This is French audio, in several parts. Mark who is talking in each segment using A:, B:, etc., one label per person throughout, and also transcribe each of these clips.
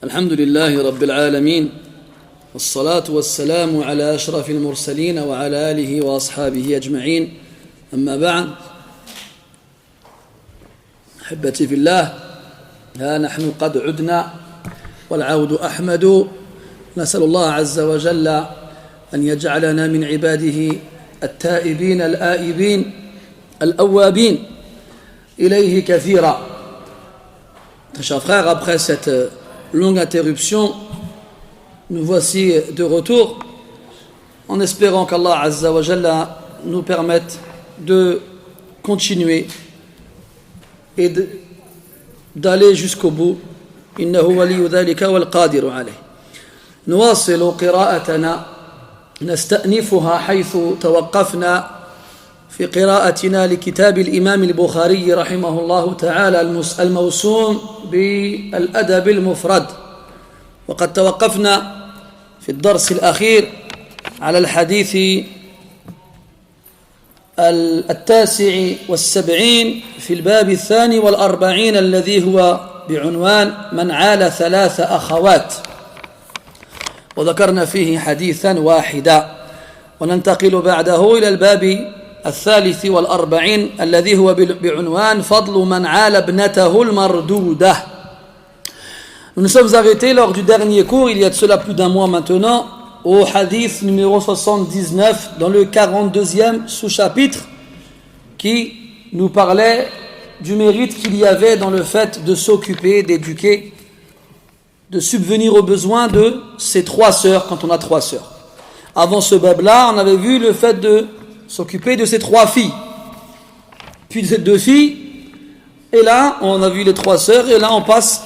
A: الحمد لله رب العالمين والصلاة والسلام على أشرف المرسلين وعلى آله وأصحابه أجمعين أما بعد أحبتي في الله ها نحن قد عدنا والعود أحمد نسأل الله عز وجل أن يجعلنا من عباده التائبين الآئبين الأوابين إليه كثيرا. Chers frères, après cette longue interruption, nous voici de retour en espérant qu'Allah Azza wa Jalla nous permette de continuer et d'aller jusqu'au bout. Innahu waliyu dhalika wal qadiru alayh. نواصل قراءتنا نستأنفها حيث توقفنا في قراءتنا لكتاب الإمام البخاري رحمه الله تعالى الموسوم بالأدب المفرد. وقد توقفنا في الدرس الأخير على الحديث 79 في الباب 42 الذي هو بعنوان من عال 3 أخوات، وذكرنا فيه حديثا واحدا. وننتقل بعده إلى الباب 43 الذي هو بعنوان فضل من عال ابنته المردودة. Nous nous sommes arrêtés lors du dernier cours, il y a de cela plus d'un mois maintenant, au hadith numéro 79 dans le 42e sous-chapitre qui nous parlait du mérite qu'il y avait dans le fait de s'occuper, d'éduquer, de subvenir aux besoins de ses 3 sœurs quand on a 3 sœurs. Avant ce bab-là, on avait vu le fait de s'occuper de ses 3 filles, puis de ses 2 filles, et là, on a vu les 3 sœurs, et là, on passe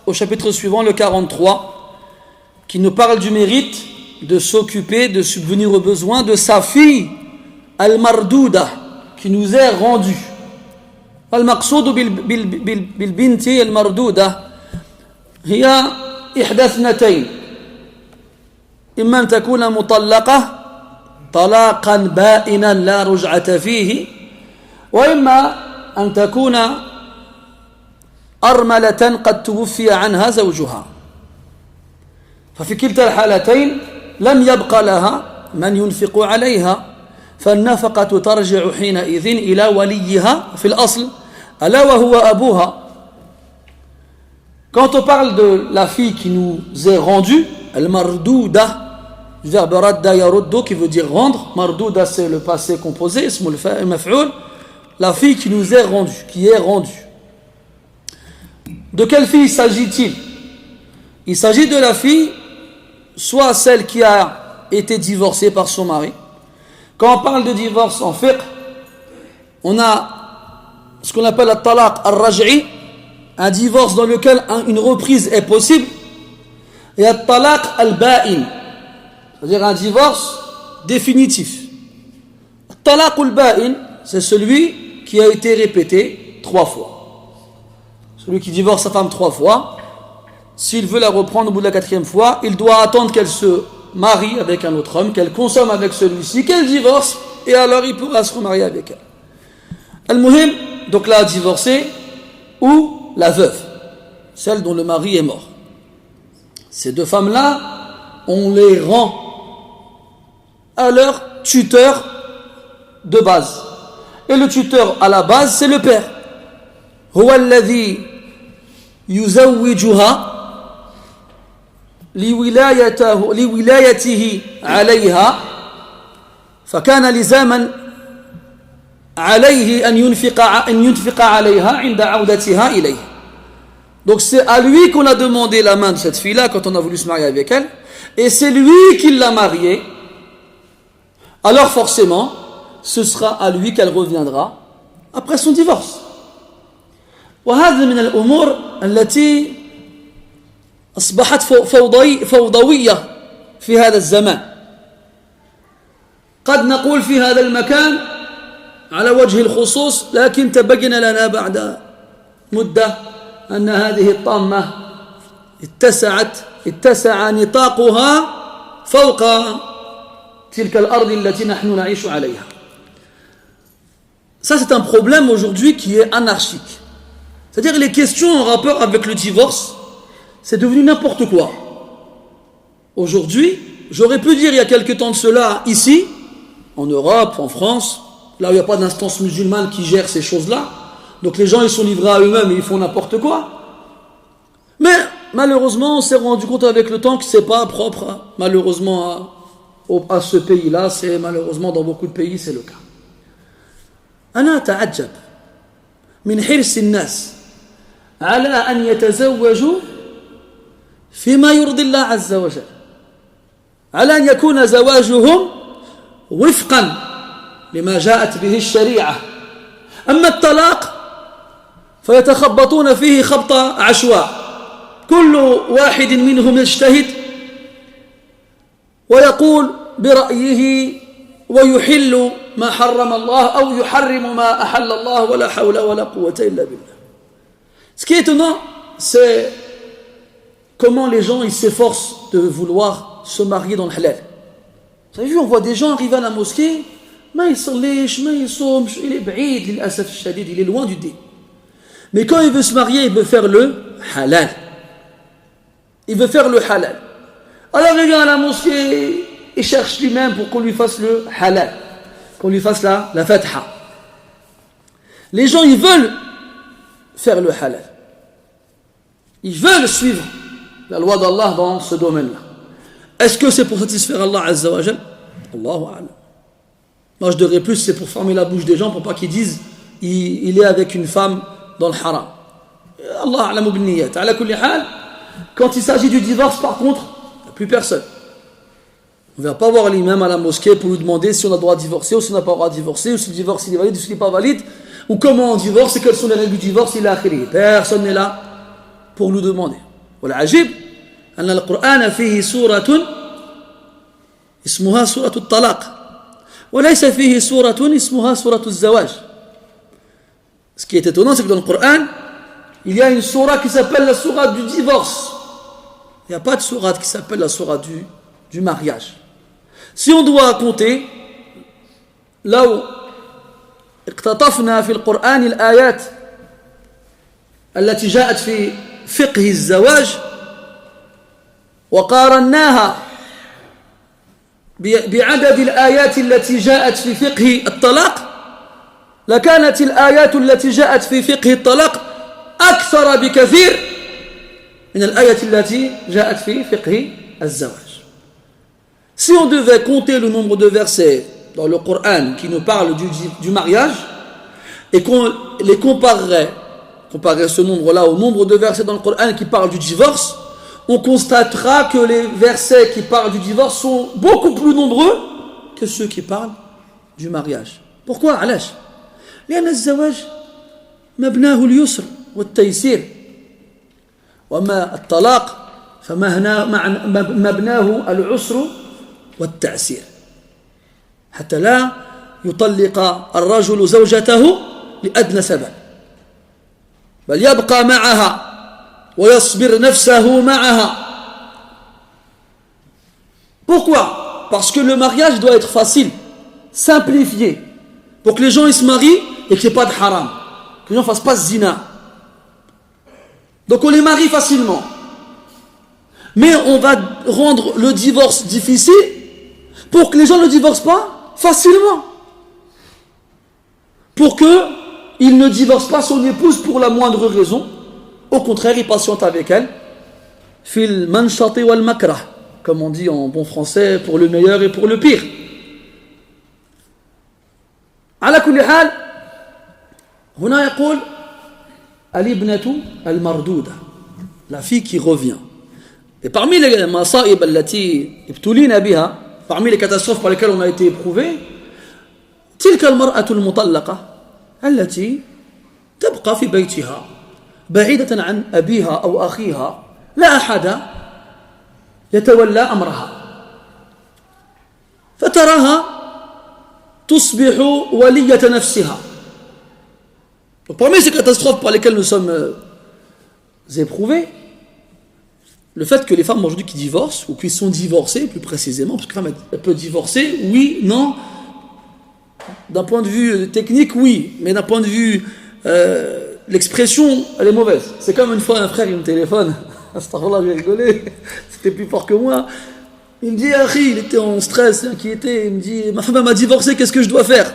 A: au chapitre suivant, le 43, qui nous parle du mérite de s'occuper, de subvenir aux besoins de sa fille, al-mardouda, qui nous est rendue. Al-maqsoud bil-binti al-mardouda هي إحدى 2: إما أن تكون مطلقة طلاقا بائنا لا رجعة فيه، وإما أن تكون أرملة قد توفي عنها زوجها. ففي كلتا الحالتين لم يبق لها من ينفق عليها، فالنفقة ترجع حينئذ إلى وليها في الأصل ألا وهو أبوها. Quand on parle de la fille qui nous est rendue, al-mardouda, du verbe radda yaruddu qui veut dire rendre, mardouda c'est le passé composé, ismul maf'ul, la fille qui nous est rendue, qui est rendue. De quelle fille s'agit-il? Il s'agit de la fille, soit celle qui a été divorcée par son mari. Quand on parle de divorce en fiqh, on a ce qu'on appelle le talaq al-raj'i, un divorce dans lequel une reprise est possible, et un talaq al-ba'in, c'est-à-dire un divorce définitif. Le talaq al-ba'in, c'est celui qui a été répété 3 fois. Celui qui divorce sa femme 3 fois, s'il veut la reprendre au bout de la 4e fois, il doit attendre qu'elle se marie avec un autre homme, qu'elle consomme avec celui-ci, qu'elle divorce, et alors il pourra se remarier avec elle. Al-Muhim, donc là, divorcé, ou la veuve, celle dont le mari est mort. Ces 2 femmes-là, on les rend à leur tuteur de base. Et le tuteur à la base, c'est le père. Huwa alladhi yuzawwijuha liwilayatihi alayha fakana lizaman عليه أن ينفق عليها عند عودتها إليه. Donc c'est à lui qu'on a demandé la main de cette fille-là quand on a voulu se marier avec elle, et c'est lui qui l'a mariée. Alors forcément, ce sera à lui qu'elle reviendra après son divorce. وهذا من الأمور التي أصبحت فوضوية في هذا الزمان. قد نقول في هذا المكان على وجه الخصوص، لكن تبين لنا بعد مدة أن هذه الطامة اتسع نطاقها فوق تلك الأرض التي نحن نعيش عليها. Ça, c'est un problème aujourd'hui qui est anarchique. C'est-à-dire les questions en rapport avec le divorce, c'est devenu n'importe quoi. Aujourd'hui, j'aurais pu dire il y a quelque temps de cela, ici, en Europe, en France, là où il n'y a pas d'instance musulmane qui gère ces choses-là, donc les gens ils sont livrés à eux-mêmes et ils font n'importe quoi. Mais malheureusement, on s'est rendu compte avec le temps que c'est pas propre, malheureusement, à ce pays-là, c'est malheureusement dans beaucoup de pays, c'est le cas. أنا أتعجب من حرص الناس على أن يتزوجوا فيما يرضي الله عز وجل على أن يكون زواجهم وفقا لما جاءت به الشريعة أما الطلاق فيتخبطون فيه خبط عشواء كل واحد منهم يجتهد ويقول برأيه ويحل ما حرم الله أو يحرم ما أحل الله ولا حول ولا قوة إلا بالله. Ce qui est étonnant, c'est comment les gens ils s'efforcent de vouloir se marier dans le halal. Vous avez vu, on voit des gens arriver à la mosquée, ما يصليش ما يصومش, il est بعيد للأسف الشديد, il est loin du dîn. Mais quand il veut se marier, il veut faire le halal. Il veut faire le halal. Alors il vient à la mosquée, il cherche lui-même pour qu'on lui fasse le halal, qu'on lui fasse la fatha. Les gens, ils veulent faire le halal. Ils veulent suivre la loi d'Allah dans ce domaine-là. Est-ce que c'est pour satisfaire Allah Azza wa Jal? Allahu a'lam. Moi, je dirais plus, c'est pour fermer la bouche des gens pour pas qu'ils disent il est avec une femme dans le haram. Allah a'lamu bin niyat. Ala kulli hal, quand il s'agit du divorce, par contre, il n'y a plus personne. On ne va pas voir l'imam à la mosquée pour lui demander si on a le droit de divorcer ou si on n'a pas le droit de divorcer, ou si le divorce il est valide ou s'il n'est pas valide, ou comment on divorce et quelles sont les règles du divorce, il a akhiri. Personne n'est là pour nous demander. والعجيب أن القرآن فيه سورة اسمها سورة الطلاق وليس فيه سورة اسمها سورة الزواج. Ce qui est étonnant, c'est que dans le Coran, il y a une sourate qui s'appelle la sourate du divorce. Il n'y a pas de sourate qui s'appelle la sourate du mariage. Si on doit compter, لو اقتطفنا في القرآن الآيات التي جاءت في فقه الزواج وقارناها بعدد الآيات التي جاءت في فقه الطلاق لكانت الآيات التي جاءت في فقه الطلاق أكثر بكثير من الآية التي جاءت في فقه الزواج. Si on devait compter le nombre de versets dans le Coran qui nous parlent du mariage et qu'on les comparer ce nombre-là au nombre de versets dans le Coran qui parlent du divorce, on constatera que les versets qui parlent du divorce sont beaucoup plus nombreux que ceux qui parlent du mariage. Pourquoi? علاش؟ لأن الزواج مبناه اليسر والتيسير وما الطلاق فمبناه العسر والتعسير حتى لا يطلق الرجل زوجته لأدنى سبب بل يبقى معها ويصبر نفسه معها. Pourquoi? Parce que le mariage doit être facile, simplifié, pour que les gens ils se marient et qu'il n'y ait pas de haram, que les gens ne fassent pas zina. Donc on les marie facilement. Mais on va rendre le divorce difficile pour que les gens ne divorcent pas facilement. Pour qu'ils ne divorcent pas son épouse pour la moindre raison. Au contraire, il patiente avec elle. Fil manshati wal makrah, comme on dit en bon français, pour le meilleur et pour le pire. على كل حال هنا يقول الابنة المردودة, la fille qui revient. Et parmi les masaïb التي ابتلينا بها, parmi les catastrophes par lesquelles on a été éprouvé, تلك المرأة المطلقة التي تبقى في بيتها بعيدة عن أبيها أو أخيها لا أحد يتولى أمرها فتراها تصبح ولية نفسها. Donc, parmi ces catastrophes par lesquelles nous sommes éprouvés, le fait que les femmes aujourd'hui qui divorcent ou qui sont divorcées plus précisément, parce que la femme elle peut divorcer, oui, non, d'un point de vue technique, oui, mais d'un point de vue l'expression, elle est mauvaise. C'est comme une fois un frère, il me téléphone. Astaghfirullah, j'ai rigolé. C'était plus fort que moi. Il me dit, Akhi, il était en stress, inquiété. Il me dit, ma femme m'a divorcé, qu'est-ce que je dois faire?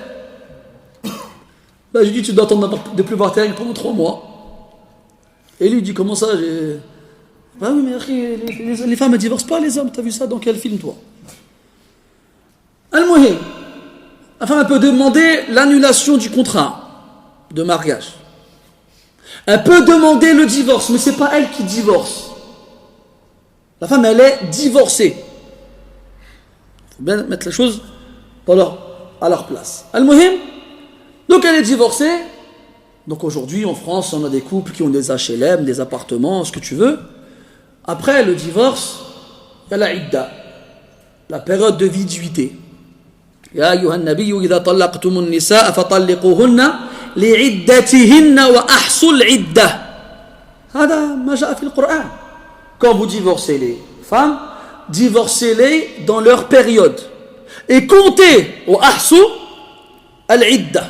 A: Là, je lui dis, tu dois attendre de plus voir tes règles pendant 3 mois. Et lui, il dit, comment ça? Bah oui, mais Akhi, les femmes ne divorcent pas les hommes. T'as vu ça dans quel film, toi? Al-Muhim. La femme peut demander l'annulation du contrat de mariage. Elle peut demander le divorce, mais ce n'est pas elle qui divorce. La femme, elle est divorcée. Il faut bien mettre les choses à leur place. Al-Muhim, donc elle est divorcée. Donc aujourd'hui, en France, on a des couples qui ont des HLM, des appartements, ce que tu veux. Après le divorce, il y a la idda, la période de viduité. يا أيها النبي إذا طلقتم النساء فطلقوهن لعدتهن وأحصوا العدة هذا ما جاء في القرآن. Quand vous divorcez les femmes, divorcez-les dans leur période et comptez وأحصوا العدة,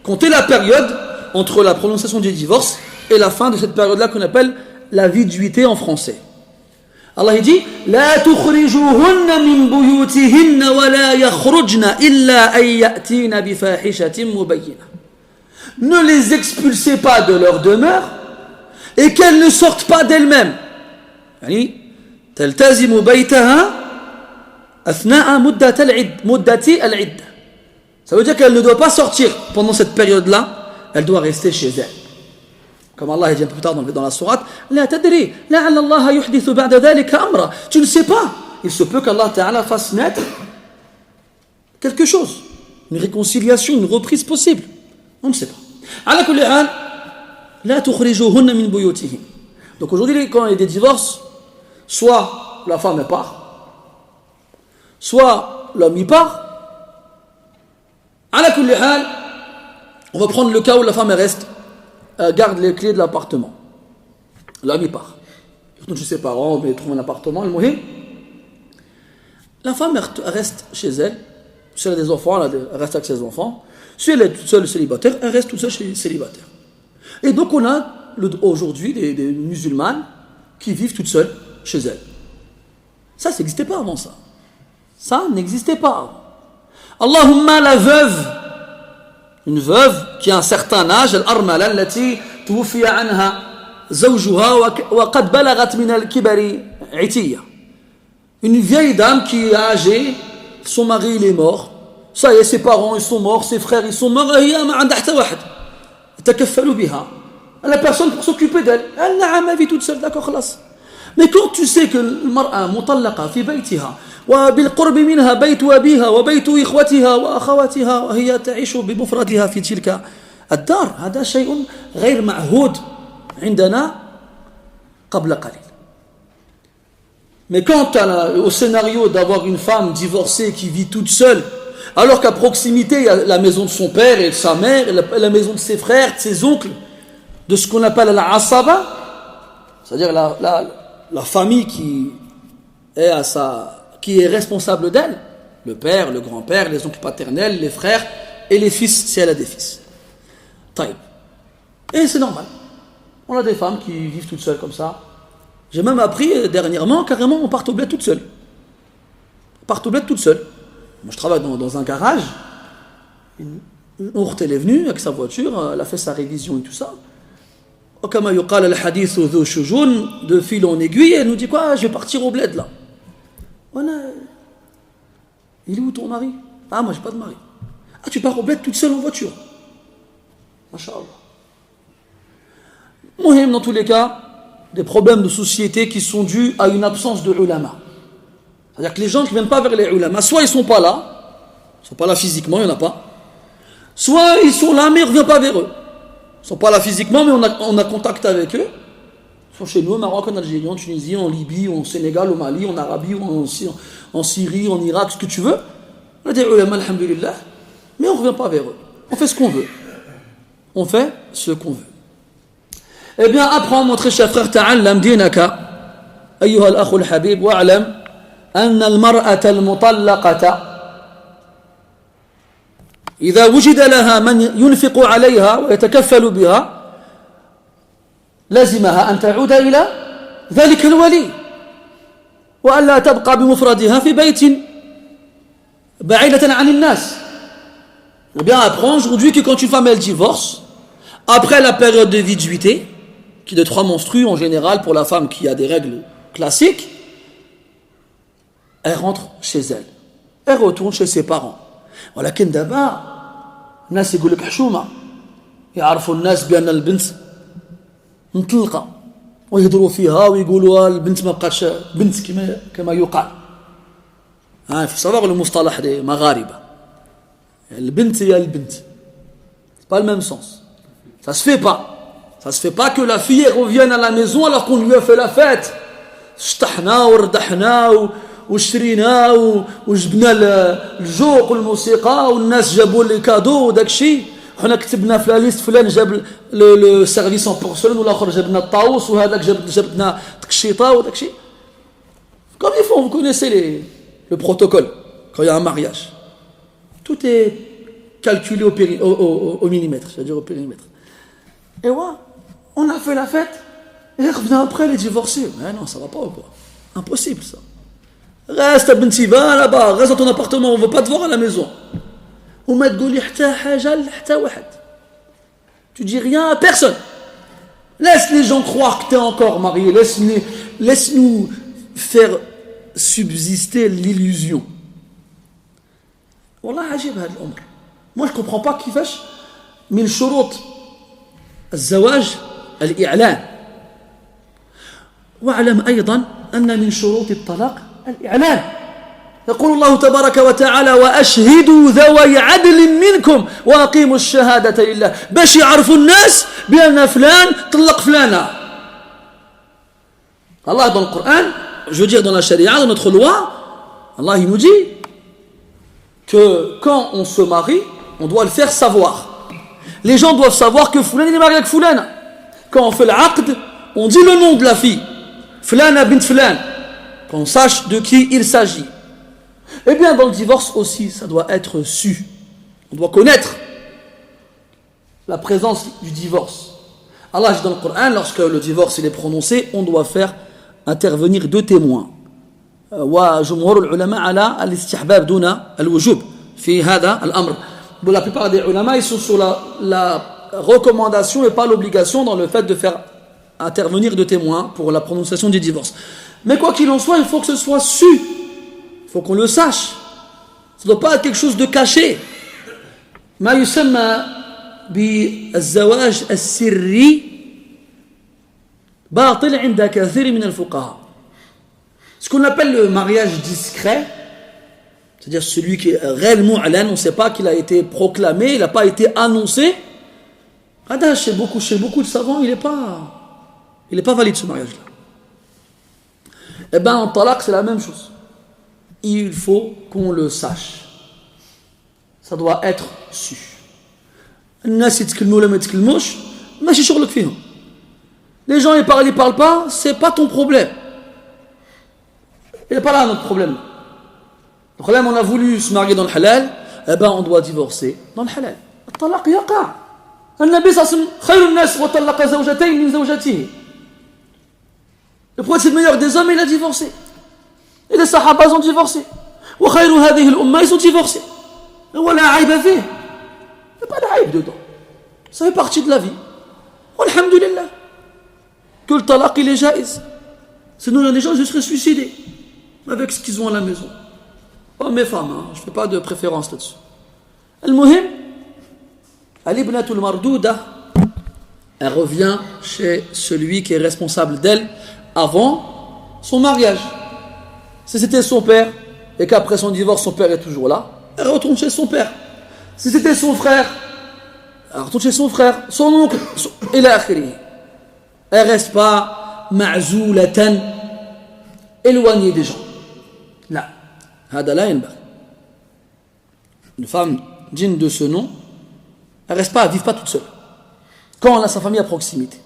A: comptez la période entre la prononciation du divorce et la fin de cette période-là qu'on appelle la viduité en français. Allah dit لا تخرجوهن من بيوتهن ولا يخرجن إلا أن يأتين بفاحشة مبينة. Ne les expulsez pas de leur demeure et qu'elles ne sortent pas d'elles-mêmes. يعني تلتزم بيتها أثناء مدة العدة. Ça veut dire qu'elle ne doit pas sortir pendant cette période-là, elle doit rester chez elle. Comme Allah dit un peu plus tard dans la sourate, لا تدري لعل الله يحدث بعد ذلك أمرا. Tu ne sais pas. Il se peut qu'Allah Ta'ala fasse naître quelque chose, une réconciliation, une reprise possible. On ne sait pas. على كل حال لا تخرجوهن من بيوتهن. Donc aujourd'hui, quand il y a des divorces, soit la femme part, soit l'homme y part. على كل حال, on va prendre le cas où la femme reste. Garde les clés de l'appartement. L'homme il part. Il retourne chez ses parents, il trouve un appartement. La femme elle reste chez elle. Si elle a des enfants, elle reste avec ses enfants. Si elle est toute seule célibataire, elle reste toute seule célibataire. Et donc on a aujourd'hui des musulmanes qui vivent toutes seules chez elles. Ça n'existait pas avant ça. Ça n'existait pas. Allahumma la veuve. Une veuve qui a un certain âge, الأرملة التي توفي عنها زوجها وقد بلغت من الكبر عتية. Une vieille dame qui est âgée, son mari il est mort, ça y est, ses parents ils sont morts, ses frères ils sont morts, هي ما عندها حتى واحد يتكفل بها. Elle n'a personne pour s'occuper d'elle. Elle n'a vit toute seule, d'accord, خلاص. Mais quand tu sais que المرأة مطلقة في بيتها وبالقرب منها بيت أبيها وبيت إخوتها وأخواتها وهي تعيش بمفردها في تلك الدار, هذا شيء غير معهود عندنا قبل قليل. Mais quand tu as au scénario d'avoir une femme divorcée qui vit toute seule, alors qu'à proximité il y a la maison de son père et de sa mère, et la maison de ses frères, de ses oncles, de ce qu'on appelle la asaba, c'est-à-dire la famille qui est responsable d'elle, le père, le grand-père, les oncles paternels, les frères et les fils si elle a des fils. Taïb. Et c'est normal. On a des femmes qui vivent toutes seules comme ça. J'ai même appris dernièrement, carrément, on part au bled toute seule. On part au bled toute seule. Moi je travaille dans un garage. Une ourte elle est venue avec sa voiture, elle a fait sa révision et tout ça. Comme yuqal al-hadith dhu shujun, de fil en aiguille, elle nous dit quoi? Je vais partir au bled là. Il est où ton mari? Ah, moi j'ai pas de mari. Ah, tu pars au bled toute seule en voiture. Masha'Allah. Muhim, dans tous les cas, des problèmes de société qui sont dus à une absence de ulama. C'est-à-dire que les gens qui ne viennent pas vers les ulama, soit ils ne sont pas là physiquement, il n'y en a pas, soit ils sont là mais on ne revient pas vers eux. Ils ne sont pas là physiquement mais on a contact avec eux. Ils sont chez nous, au Maroc, en Algérie, en Tunisie, en Libye, en Sénégal, au Mali, en Arabie, en Syrie, en Irak, ce que tu veux. On a des ulama, alhamdulillah, mais on ne revient pas vers eux. On fait ce qu'on veut. On fait ce qu'on veut. Eh bien, apprends, mon très cher frère, ta'allam dinaka, ayyuha al-akhu al-habib, wa'alam, أن المرأة المطلقة إذا وجد لها من ينفق عليها ويتكفل بها لزمها أن تعود إلى ذلك الولي وألا تبقى بمفردها في بيت بعيدة عن الناس. On bien apprend aujourd'hui que quand une femme elle divorce, après la période de viduité, qui est de 3 menstrues en général pour la femme qui a des règles classiques, elle rentre chez elle. Elle retourne chez ses parents. ولكن دابا الناس يقول لك حشومة يعرفوا الناس بأن البنت مطلقة ويهضروا فيها ويقولوا البنت ما بقاتش بنت كما يقال. في savoir le مصطلح des مغاربة. البنت هي البنت. C'est pas le même sens. Ça se fait pas. Ça se fait pas que la fille revienne à la maison alors qu'on lui a fait la fête. شطحنا وردحنا وشرينا وجبنا الجوق والموسيقى والناس جابوا لي كادو وداك الشيء وحنا كتبنا في لا ليست فلان جاب لو سيرفيس ان بورسلون والاخر جاب لنا الطاووس وهذاك جاب لنا داك الشيطه وداك الشيء. Comme il faut, vous connaissez le protocole quand il y a un mariage. Tout est calculé au millimètre, c'est-à-dire au périmètre. Et ouais, on a fait la fête et revient après les divorcer. Mais non, ça va pas ou quoi? Impossible ça. Reste à Benti, va là-bas, reste dans ton appartement, on ne veut pas te voir à la maison. Tu dis rien à personne. Laisse les gens croire que tu es encore marié. Laisse-nous faire subsister l'illusion. Wallah, عجيب هذا الأمر. Moi, je ne comprends pas كيفاش من شروط الزواج الإعلان. واعلم أيضا أن من شروط الطلاق الإعلان. يقول الله تبارك وتعالى وأشهدوا ذوي عدل منكم وأقيموا الشهادة لله باش يعرفوا الناس بأن فلان طلق فلانة. Allah dans le Coran, je veux dire dans la charia, dans notre loi, Allah il nous dit que quand on se marie, on doit le faire savoir. Les gens doivent savoir que Foulan est marié avec Foulana. Quand on fait l'aqd, on dit le nom de la fille. Fulana bint Fulan. Qu'on sache de qui il s'agit. Eh bien, dans le divorce aussi, ça doit être su. On doit connaître la présence du divorce. Allah dit dans le Coran, lorsque le divorce il est prononcé, on doit faire intervenir 2 témoins. وجمهور العلماء على الاستحباب دون الوجوب في هذا الأمر. La plupart des ulama ils sont sur la recommandation et pas l'obligation dans le fait de faire intervenir 2 témoins pour la prononciation du divorce. Mais quoi qu'il en soit, il faut que ce soit su. Il faut qu'on le sache. Ça ne doit pas être quelque chose de caché. ما يسمى بالزواج السري باطل عند كثير من الفقهاء. Ce qu'on appelle le mariage discret, c'est-à-dire celui qui est réellement علن, on ne sait pas qu'il a été proclamé, il n'a pas été annoncé. Chez beaucoup de savants, il n'est pas valide ce mariage-là. Eh bien, en talaq, c'est la même chose. Il faut qu'on le sache. Ça doit être su. الناس يتكلموا ولا ما يتكلموش ماشي شغلك فيهم. Les gens ils parlent pas, c'est pas ton problème. Il n'est pas là notre problème. Le problème, on a voulu se marier dans le halal, eh ben on doit divorcer dans le halal. الطلاق يقع. النبي صلى الله عليه وسلم خير الناس وطلق زوجتين من زوجته. Le prophète c'est le meilleur des hommes, il a divorcé. Et les sahaba ont divorcé. وخير هذه الأمة ils ont divorcé. ولا عيب فيه. Il n'y a pas de عيب dedans. Ça fait partie de la vie. Alhamdulillah. Que le talaq il est jaïz. Sinon les gens se seraient suicidés avec ce qu'ils ont à la maison. Pas mes femmes, hein. Je ne fais pas de préférence là-dessus. Al-Muhim, Al-Ibnatul Mardouda, elle revient chez celui qui est responsable d'elle avant son mariage. Si c'était son père et qu'après son divorce son père est toujours là, elle retourne chez son père. Si c'était son frère, elle retourne chez son frère, son oncle, et là, elle ne reste pas ma'zoulatan, éloignée des gens. Là, هذا لا ينبغي. Une femme digne de ce nom, elle ne reste pas, elle ne vit pas toute seule. Quand elle a sa famille à proximité.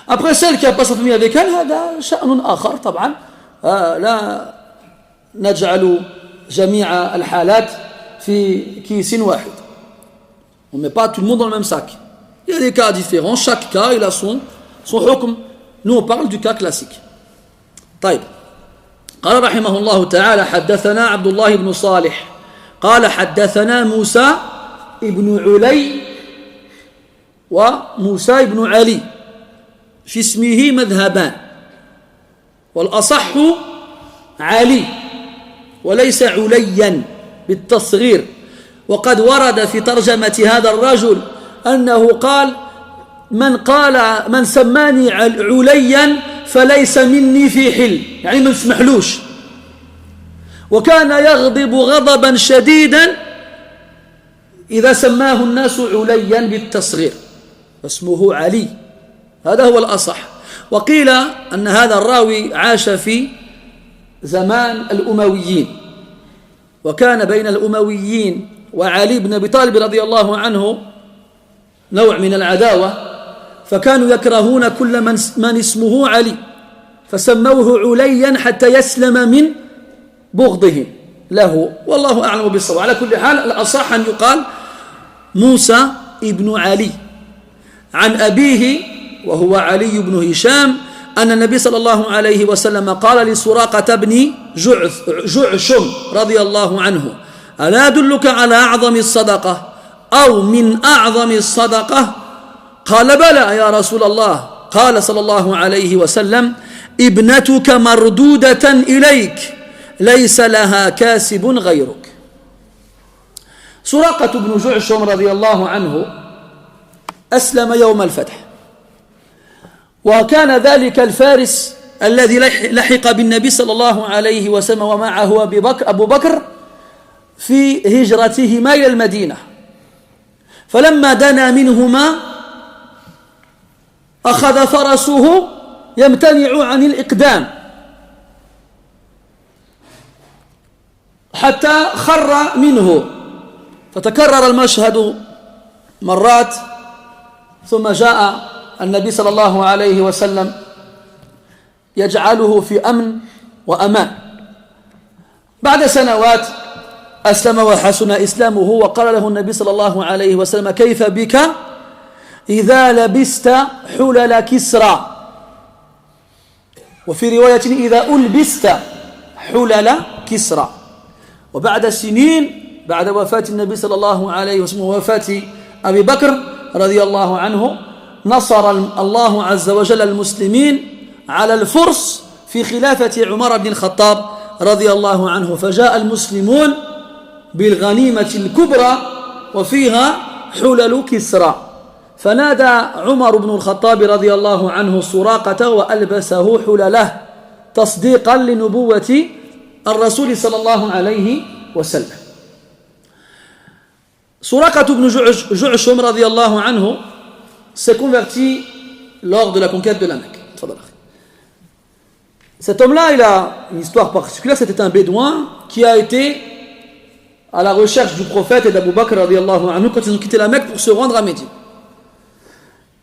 A: Après celle qui n'a pas sa famille avec elle, هذا شأن آخر طبعا. لا نجعل جميع الحالات في كيس واحد. On ne met pas tout le monde dans le même sac. Il y a des cas différents, chaque cas il a son hukm Nous, on parle du cas classique. طيب. قال رحمه الله تعالى حدثنا عبد الله بن صالح قال حدثنا موسى ابن علي وموسى ابن علي في اسمه مذهبان والأصح علي وليس عليا بالتصغير وقد ورد في ترجمة هذا الرجل أنه قال من سماني عليا فليس مني في حل يعني ما يسمحلوش وكان يغضب غضبا شديدا إذا سماه الناس عليا بالتصغير اسمه علي هذا هو الأصح وقيل أن هذا الراوي عاش في زمان الأمويين وكان بين الأمويين وعلي بن أبي طالب رضي الله عنه نوع من العداوة فكانوا يكرهون كل من اسمه علي فسموه عليا حتى يسلم من بغضهم له والله أعلم بالصواب على كل حال الأصح أن يقال موسى ابن علي عن أبيه وهو علي بن هشام أن النبي صلى الله عليه وسلم قال لسراقة بن جعشم رضي الله عنه ألا أدلك على أعظم الصدقة أو من أعظم الصدقة قال بلى يا رسول الله قال صلى الله عليه وسلم ابنتك مردودة إليك ليس لها كاسب غيرك سراقة بن جعشم رضي الله عنه أسلم يوم الفتح وكان ذلك الفارس الذي لحق بالنبي صلى الله عليه وسلم ومعه أبو بكر في هجرتهما إلى المدينة فلما دنا منهما أخذ فرسه يمتنع عن الإقدام حتى خر منه فتكرر المشهد مرات ثم جاء النبي صلى الله عليه وسلم يجعله في أمن وأمان بعد سنوات أسلم وحسن إسلامه وقال له النبي صلى الله عليه وسلم كيف بك إذا لبست حلل كسرى وفي رواية إذا ألبست حلل كسرى وبعد سنين بعد وفاة النبي صلى الله عليه وسلم ووفاة أبي بكر رضي الله عنه نصر الله عز وجل المسلمين على الفرس في خلافة عمر بن الخطاب رضي الله عنه فجاء المسلمون بالغنيمة الكبرى وفيها حلل كسرى فنادى عمر بن الخطاب رضي الله عنه سراقة وألبسه حلله تصديقا لنبوة الرسول صلى الله عليه وسلم سراقة بن جعشم رضي الله عنه s'est converti lors de la conquête de la Mecque. Cet homme-là, il a une histoire particulière, c'était un bédouin qui a été à la recherche du prophète et d'Abu Bakr radiallahu anhu quand ils ont quitté la Mecque pour se rendre à Médine.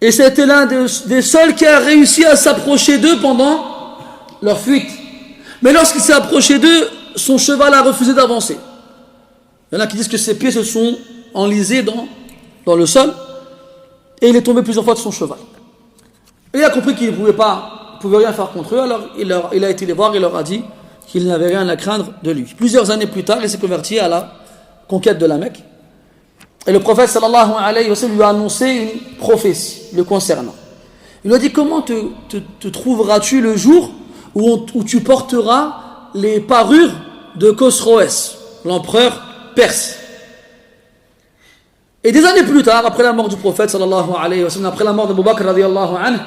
A: Et c'était l'un des seuls qui a réussi à s'approcher d'eux pendant leur fuite. Mais lorsqu'il s'est approché d'eux, son cheval a refusé d'avancer. Il y en a qui disent que ses pieds se sont enlisés dans le sol et il est tombé plusieurs fois de son cheval. Et il a compris qu'il ne pouvait rien faire contre eux, alors il a été les voir et leur a dit qu'il n'avait rien à craindre de lui. Plusieurs années plus tard, il s'est converti à la conquête de la Mecque. Et le prophète sallallahu alayhi wa sallam lui a annoncé une prophétie le concernant. Il lui a dit comment te trouveras-tu le jour où tu porteras les parures de Khosroès, l'empereur perse. Et des années plus tard, après la mort du prophète sallallahu alayhi wa sallam, après la mort d'Abu Bakr radiallahu anhu,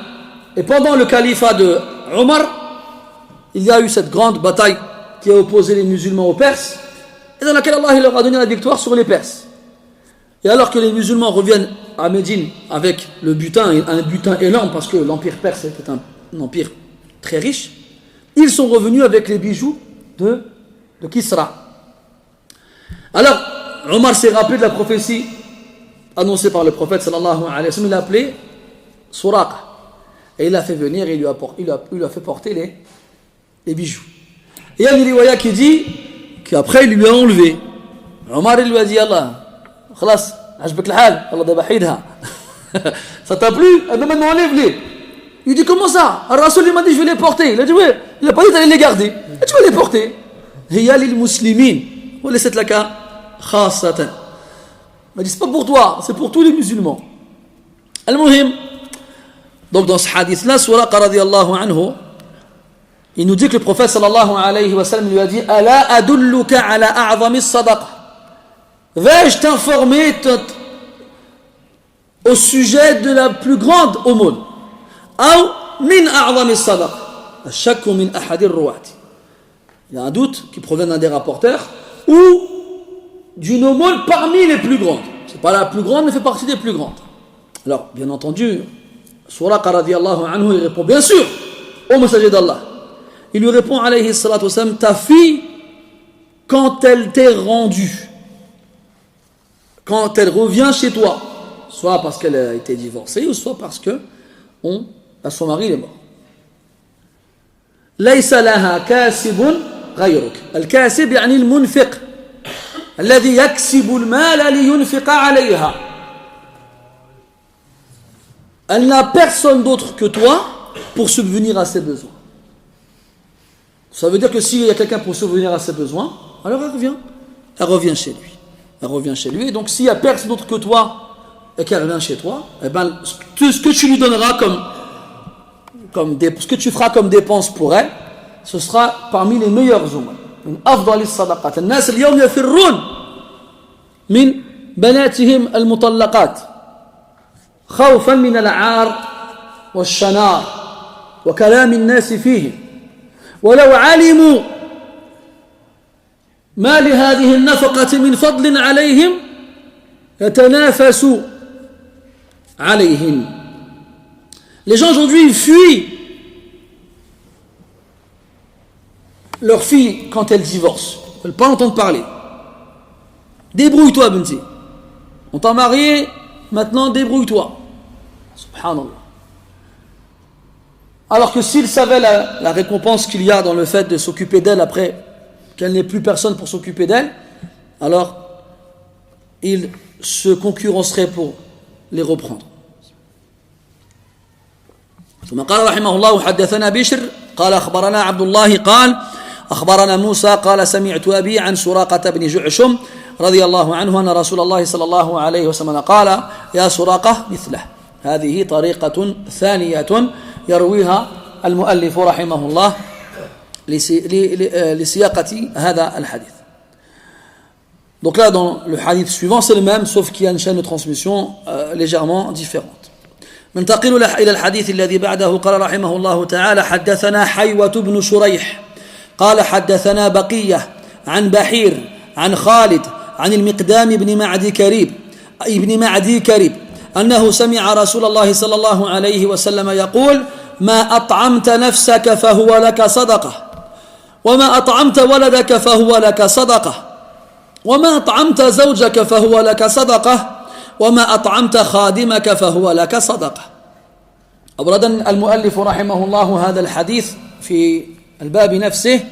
A: et pendant le califat de Omar, il y a eu cette grande bataille qui a opposé les musulmans aux Perses, et dans laquelle Allah leur a donné la victoire sur les Perses. Et alors que les musulmans reviennent à Médine avec le butin, un butin énorme, parce que l'empire perse était un empire très riche, ils sont revenus avec les bijoux de Kisra. Alors, Omar s'est rappelé de la prophétie annoncée par le prophète sallallahu alayhi wa sallam, il l'a appelé Suraqa. Et il l'a fait venir et il lui a fait porter les bijoux. Et il y a une riwaya qui dit qu'après il lui a enlevé. Omar il lui a dit Allah, خلاص عجبك الحال الله دابا حيدها. Ça t'a plu? Eh bien maintenant enlève-les. Il dit comment ça? Al-Rasoul il m'a dit je vais les porter. Il a dit oui, il n'a pas dit d'aller les garder. Et tu vas les porter. هي للمسلمين وليست لك خاصة. Il dit c'est pas pour toi, c'est pour tous les musulmans. Al-Muhim, donc dans ce hadith-là, Suraqa radiyallahu anhu, il nous dit que le prophète sallallahu alayhi wa sallam lui a dit Ala adulluka ala a'zami sadaqa. Vais-je t'informer au sujet de la plus grande aumône? Ou min a'zami sadaqa. Ashakku min ahadir ruwati. Il y a un doute qui provient d'un des rapporteurs ou d'une aumône parmi les plus grandes. C'est pas la plus grande, mais fait partie des plus grandes. Alors, bien entendu, Suraqa radiyallahu anhu, il répond bien sûr au messager d'Allah. Il lui répond alayhi salatu wassalam, ta fille, quand elle t'est rendue, quand elle revient chez toi, soit parce qu'elle a été divorcée, ou soit parce que son mari est mort. ليس لها كاسب غيرك. الكاسب يعني المنفق الذي يكسب المال لينفق عليها. Elle n'a personne d'autre que toi pour subvenir à ses besoins. Ça veut dire que s'il y a quelqu'un pour subvenir à ses besoins, alors elle revient chez lui. Elle revient chez lui. Et donc s'il n'y a personne d'autre que toi et qu'elle revient chez toi, eh ben, tout ce que tu lui donneras ce que tu feras comme dépense pour elle, ce sera parmi les meilleurs aumônes. من أفضل الصدقات. الناس اليوم يفرون من بناتهم المطلقات خوفا من العار والشنار وكلام الناس فيه. ولو علموا ما لهذه النفقة من فضل عليهم يتنافسوا عليهم. Les gens aujourd'hui fuient leur fille quand elle divorce. Ils ne veulent pas entendre parler. Débrouille-toi, Benti. On t'a marié, maintenant débrouille-toi. Subhanallah. Alors que s'ils savaient la récompense qu'il y a dans le fait de s'occuper d'elle après qu'elle n'ait plus personne pour s'occuper d'elle, alors ils se concurrenceraient pour les reprendre. ثم قال رحمه الله حدثنا بشر قال أخبرنا عبد الله قال أخبرنا موسى قال سمعت أبي عن سراقة بن جعشم رضي الله عنه أن رسول الله صلى الله عليه وسلم قال يا سراقة مثله. هذه طريقة ثانية يرويها المؤلف رحمه الله لسياقة هذا الحديث. Donc là dans le hadith suivant c'est le même sauf qu'il y a une chaîne de transmission légèrement différente. ننتقل إلى الحديث الذي بعده. قال رحمه الله تعالى حدثنا حيوة بن شريح قال حدثنا بقية عن بحير عن خالد عن المقدام بن معدي كريب أنه سمع رسول الله صلى الله عليه وسلم يقول ما أطعمت نفسك فهو لك صدقة وما أطعمت ولدك فهو لك صدقة وما أطعمت زوجك فهو لك صدقة وما أطعمت خادمك فهو لك صدقة. أورد المؤلف رحمه الله هذا الحديث في الباب نفسه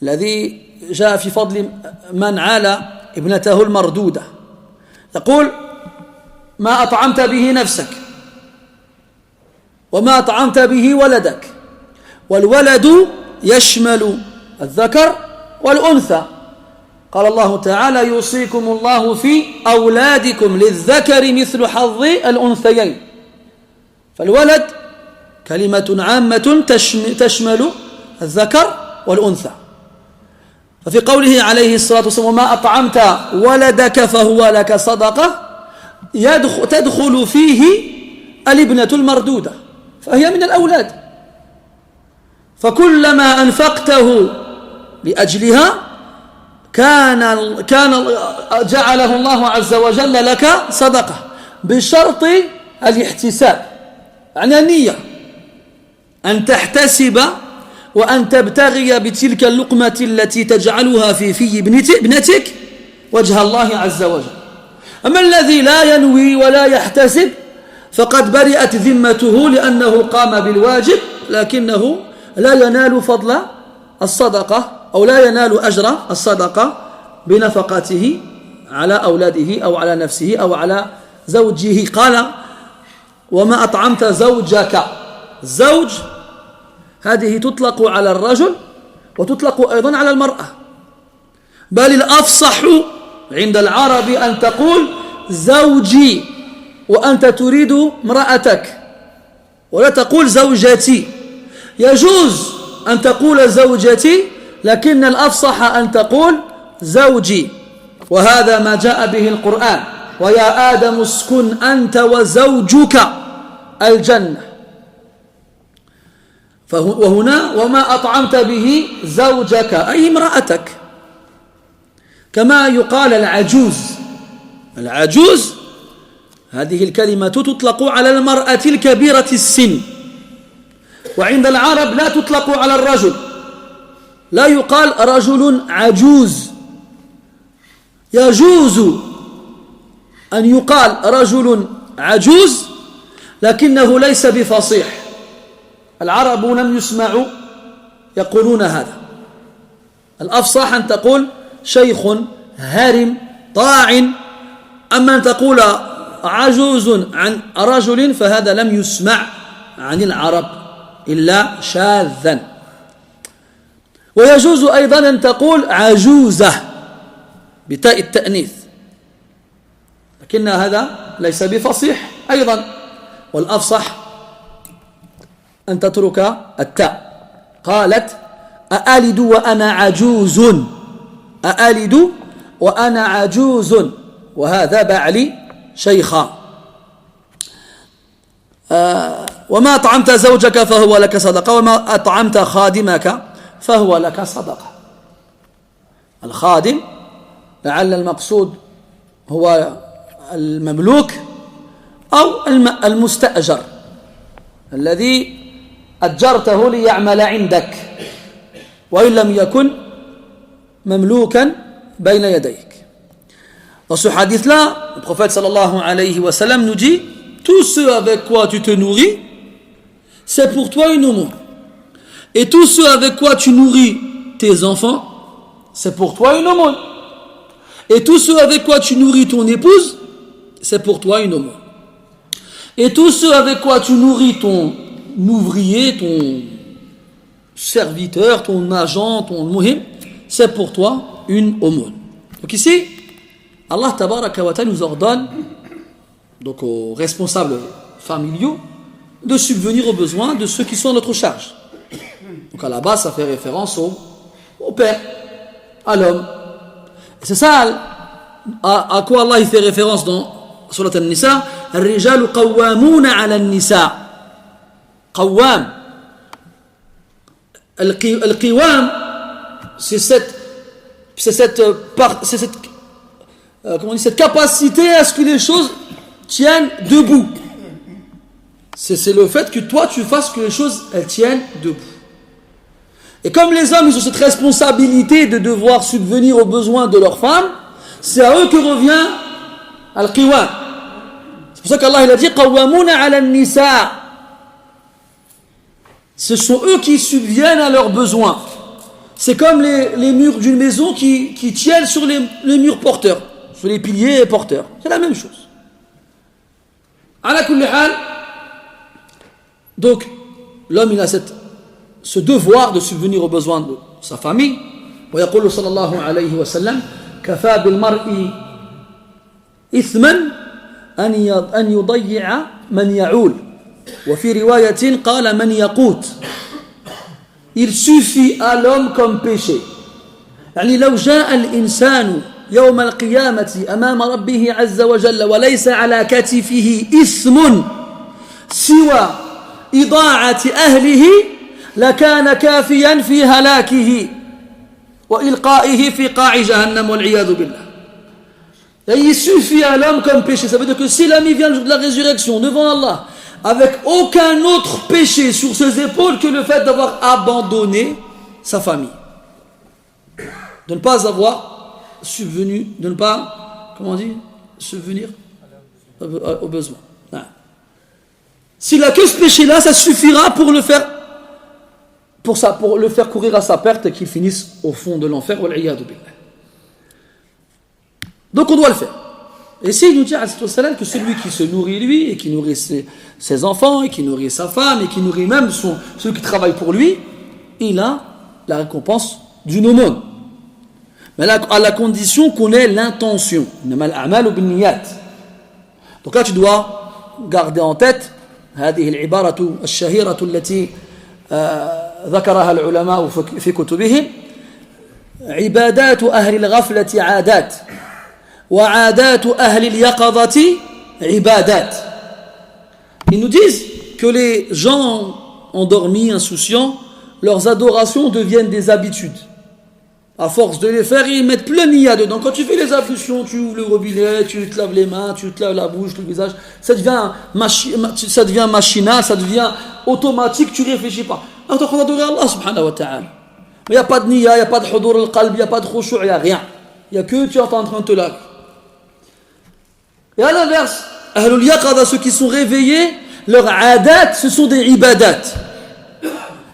A: الذي جاء في فضل من عال ابنته المردودة. يقول ما أطعمت به نفسك وما أطعمت به ولدك. والولد يشمل الذكر والأنثى. قال الله تعالى يوصيكم الله في أولادكم للذكر مثل حظ الأنثيين. فالولد كلمة عامة تشمل الذكر والأنثى. ففي قوله عليه الصلاة والسلام وما أطعمت ولدك فهو لك صدقة تدخل فيه الابنة المردودة فهي من الأولاد. فكلما أنفقته لأجلها كان جعله الله عز وجل لك صدقة بشرط الاحتساب يعني النية أن تحتسب وأن تبتغي بتلك اللقمة التي تجعلها في ابنتك وجه الله عز وجل. أما الذي لا ينوي ولا يحتسب فقد برئت ذمته لأنه قام بالواجب لكنه لا ينال فضل الصدقة أو لا ينال أجر الصدقة بنفقته على أولاده أو على نفسه أو على زوجه. قال وما أطعمت زوجك. زوج هذه تطلق على الرجل وتطلق أيضا على المرأة، بل الأفصح عند العرب أن تقول زوجي وأنت تريد امرأتك، ولا تقول زوجتي. يجوز أن تقول زوجتي، لكن الأفصح أن تقول زوجي، وهذا ما جاء به القرآن: ويا آدم اسكن أنت وزوجك الجنة. وهنا وما أطعمت به زوجك أي امرأتك. كما يقال العجوز. العجوز هذه الكلمة تطلق على المرأة الكبيرة السن، وعند العرب لا تطلق على الرجل، لا يقال رجل عجوز. يجوز أن يقال رجل عجوز لكنه ليس بفصيح. العرب لم يسمعوا يقولون هذا. الأفصح أن تقول شيخ هرم طاعن، أما أن تقول عجوز عن رجل فهذا لم يسمع عن العرب إلا شاذا. ويجوز أيضا أن تقول عجوزة بتاء التأنيث، لكن هذا ليس بفصيح أيضا. والأفصح أن تترك التاء. قالت أألد وأنا عجوز، أألد وأنا عجوز، وهذا بعلي شيخا. وما أطعمت زوجك فهو لك صدقة، وما أطعمت خادمك فهو لك صدقة. الخادم لعل المقصود هو المملوك أو المستأجر الذي أجرته ليعمل عندك، وإن لم يكن مملوكا بين يديك. Dans ce hadith-là, le prophète sallallahu alayhi wa sallam nous dit: tout ce avec quoi tu te nourris, c'est pour toi une aumône. Et tout ce avec quoi tu nourris tes enfants, c'est pour toi une aumône. Et tout ce avec quoi tu nourris ton épouse, c'est pour toi une aumône. Et tout ce avec quoi tu nourris ton ouvrier, ton serviteur, ton agent, ton muhim, c'est pour toi une aumône. Donc ici, Allah tabaraka wa ta'ala nous ordonne, donc aux responsables familiaux, de subvenir aux besoins de ceux qui sont à notre charge. Donc à la base, ça fait référence au père, à l'homme. Et c'est ça à quoi Allah il fait référence dans Surat An-Nisa: Ar-rijalu qawwamuna 'ala an-nisa. Qawwam. Al-qiwam, c'est cette capacité à ce que les choses tiennent debout. C'est le fait que toi tu fasses que les choses elles tiennent debout. Et comme les hommes ils ont cette responsabilité de devoir subvenir aux besoins de leurs femmes, c'est à eux que revient al-qiwam. C'est pour ça qu'Allah il a dit qawwamuna 'ala an-nisa. Ce sont eux qui subviennent à leurs besoins. C'est comme les murs d'une maison qui tiennent sur les murs porteurs, sur les piliers porteurs. C'est la même chose. Ala kulli hal, donc l'homme il a ce devoir de subvenir aux besoins de sa famille. Wa yaqulu sallallahu alayhi wa sallam: kafa bil mar'i ithman an yudayya man ya'ul. وفي رواية قال من يقوت. Il suffit à l'homme comme péché. يعني لو جاء الإنسان يوم القيامة أمام ربه عز وجل وليس على كتفه إثم سوى إضاعة أهله لكان كافيا في هلاكه وإلقائه في قاع جهنم والعياذ بالله. Et il suffit à l'homme comme péché. Ça veut dire que si l'homme vient le jour de la résurrection devant Allah avec aucun autre péché sur ses épaules que le fait d'avoir abandonné sa famille, de ne pas avoir subvenu, de ne pas, comment on dit, subvenir aux besoins. S'il n'a que ce péché-là, ça suffira pour le faire courir à sa perte et qu'il finisse au fond de l'enfer. Donc on doit le faire. Et ici, il nous dit que celui qui se nourrit lui, et qui nourrit ses enfants, et qui nourrit sa femme, et qui nourrit même ceux qui travaillent pour lui, il a la récompense d'une aumône. Mais à la condition qu'on ait l'intention. Donc là, tu dois garder en tête هذه العبارة الشهيرة التي ذكرها العلماء في كتبهم عبادات أهل الغفلة عادات وعادات أهل اليقظة عبادات. Ils nous disent que les gens endormis, insouciants, leurs adorations deviennent des habitudes. À force de les faire, ils mettent plein niya dedans. Quand tu fais les ablutions, tu ouvres le robinet, tu te laves les mains, tu te laves la bouche, le visage, ça devient machinal, ça devient automatique, tu ne réfléchis pas. Alors tu es en train d'adorer Allah subhanahu wa ta'ala. Mais il n'y a pas de niya, il n'y a pas de hudur al-qalb, il n'y a pas de khushu', il n'y a rien. Il n'y a que tu es en train de te laver. Et à l'inverse, ahlul yaqadha, ceux qui sont réveillés, leurs adat, ce sont des ibadat.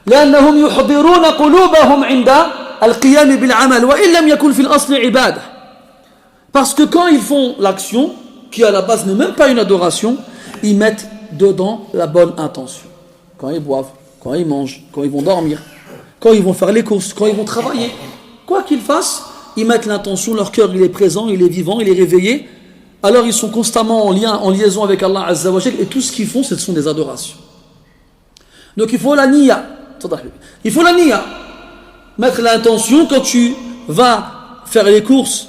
A: لأنهم يحضرون قلوبهم عند القيام بالعمل وإن لم يكن في الأصل عبادة. Parce que quand ils font l'action, qui à la base n'est même pas une adoration, ils mettent dedans la bonne intention. Quand ils boivent, quand ils mangent, quand ils vont dormir, quand ils vont faire les courses, quand ils vont travailler, quoi qu'ils fassent, ils mettent l'intention, leur cœur il est présent, il est vivant, il est réveillé. Alors ils sont constamment en liaison avec Allah Azza wa Jal, et tout ce qu'ils font, ce sont des adorations. Donc il faut la niya. Il faut la niya. Mettre l'intention quand tu vas faire les courses,